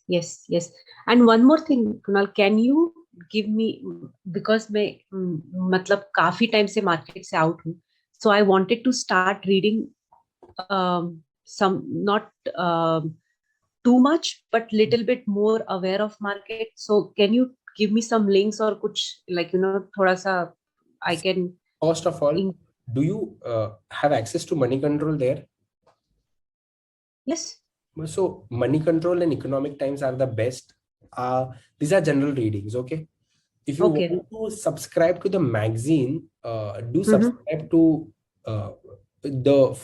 Yes, yes. And one more thing, Kunal, can you give me, because मैं मतलब काफी time से market से आउट हूँ, so I wanted to start reading some, not too much but little bit more aware of market. So can you give me some links or कुछ, like थोड़ा सा I can First of all, in, do you have access to money control there? yes. So money control and economic times are the best. These are general readings. Okay. If you Okay. want to subscribe to the magazine, do Mm-hmm. subscribe to the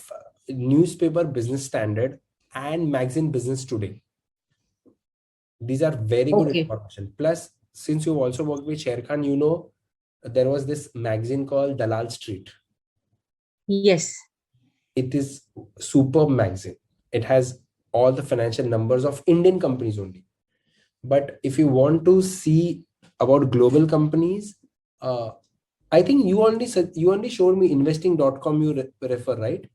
newspaper Business Standard and magazine Business Today. These are very good Okay. information. Plus, since you also worked with Sher Khan, you know there was this magazine called Dalal Street. Yes. It is superb magazine. It has all the financial numbers of Indian companies only. But if you want to see about global companies, I think you only showed me investing.com. You refer, right?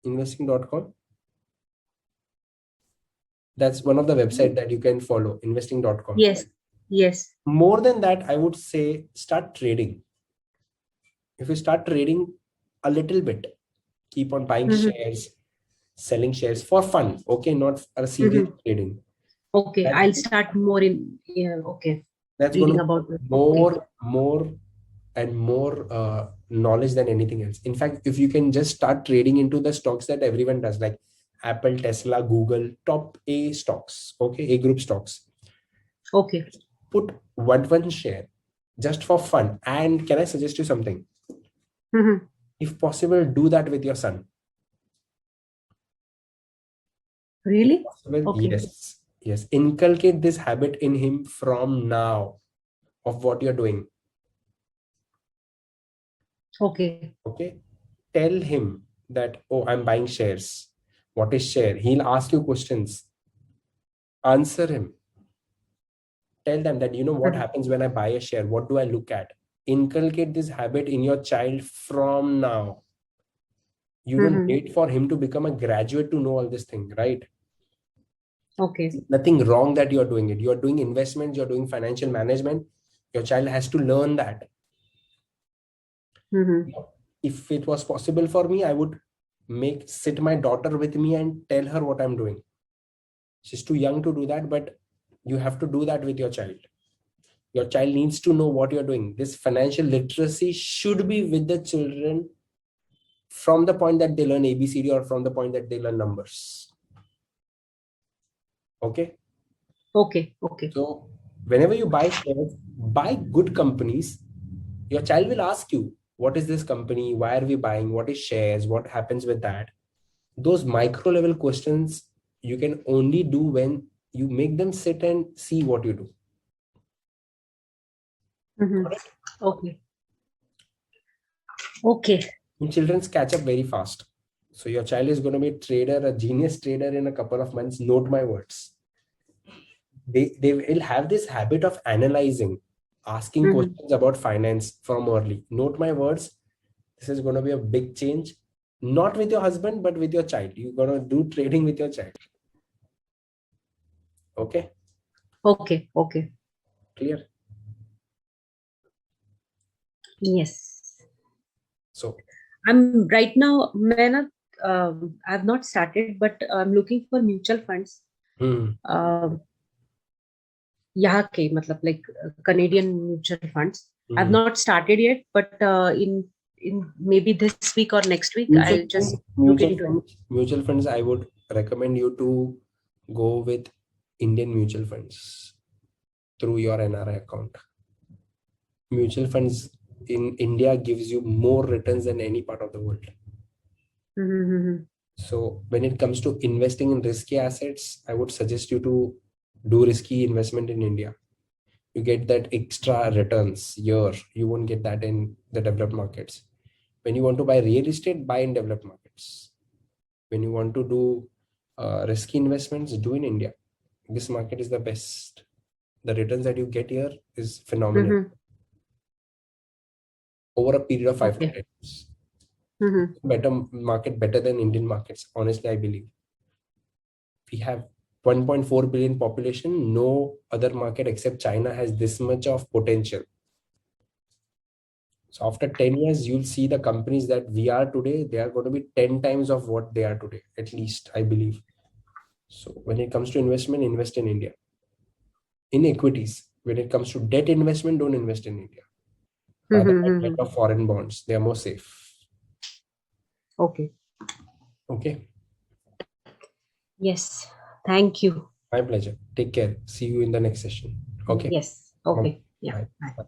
Investing.com. That's one of the website that you can follow, investing.com. Yes. Yes. More than that, I would say start trading. If you start trading a little bit, keep on buying Mm-hmm. shares, selling shares for fun. Okay, not a serious Mm-hmm. trading. Okay, That, I'll start more in, yeah, okay, that's going reading to about it. Okay. more and more knowledge than anything else. In fact, if you can just start trading into the stocks that everyone does, like Apple, Tesla, Google, top A stocks, okay, A group stocks. Okay. Put one share just for fun. And can I suggest you something? Mm-hmm. If possible, do that with your son. If Really? possible, Okay. yes. Inculcate this habit in him from now of what you're doing. Okay. Okay. Tell him that, oh, I'm buying shares. What is share? He'll ask you questions. Answer him. Tell them that, what Mm-hmm. happens when I buy a share? What do I look at? Inculcate this habit in your child from now. You don't Mm-hmm. wait for him to become a graduate to know all this thing, right? Okay. Nothing wrong that you're doing it. You're doing investments, you're doing financial management. Your child has to learn that. Mm-hmm. If it was possible for me, I would sit my daughter with me and tell her what I'm doing. She's too young to do that, but you have to do that with your child. Your child needs to know what you're doing. This financial literacy should be with the children from the point that they learn ABCD or from the point that they learn numbers. Okay. Okay. Okay. So whenever you buy shares, buy good companies. Your child will ask you, what is this company? Why are we buying? What is shares? What happens with that? Those micro level questions you can only do when you make them sit and see what you do. Mm-hmm. Got it? Okay. Okay. And children catch up very fast. So your child is going to be a trader, a genius trader in a couple of months. Note my words. They will have this habit of analyzing, asking Mm-hmm. questions about finance from early. Note my words. This is going to be a big change. Not with your husband, but with your child. You're going to do trading with your child. Okay? Okay. Okay. Clear? Yes. So I'm right now, मैं ना, I've not started, but I'm looking for mutual funds. यहाँ के मतलब like Canadian mutual funds. I've not started yet, but in maybe this week or next week, mutual I'll funds, just look into it. mutual funds, I would recommend you to go with Indian mutual funds through your NRI account. Mutual funds in India gives you more returns than any part of the world. Mm-hmm. So when it comes to investing in risky assets, I would suggest you to do risky investment in India. You get that extra returns here. You won't get that in the developed markets. When you want to buy real estate, buy in developed markets. When you want to do risky investments, do in India. This market is the best. The returns that you get here is phenomenal. Mm-hmm. Over a period of 5 to Okay. 10 years. Mm-hmm. Better market, better than Indian markets. Honestly, I believe we have 1.4 billion population. No other market except China has this much of potential. So after 10 years, you'll see the companies that we are today, they are going to be 10 times of what they are today, at least, I believe. So when it comes to investment, invest in India. In equities, when it comes to debt investment, don't invest in India. Rather buy debt of foreign bonds. They are more safe. Okay. Okay. Yes. Thank you. My pleasure. Take care. See you in the next session. Okay. Yes. Okay. Yeah. Bye. Bye. Bye.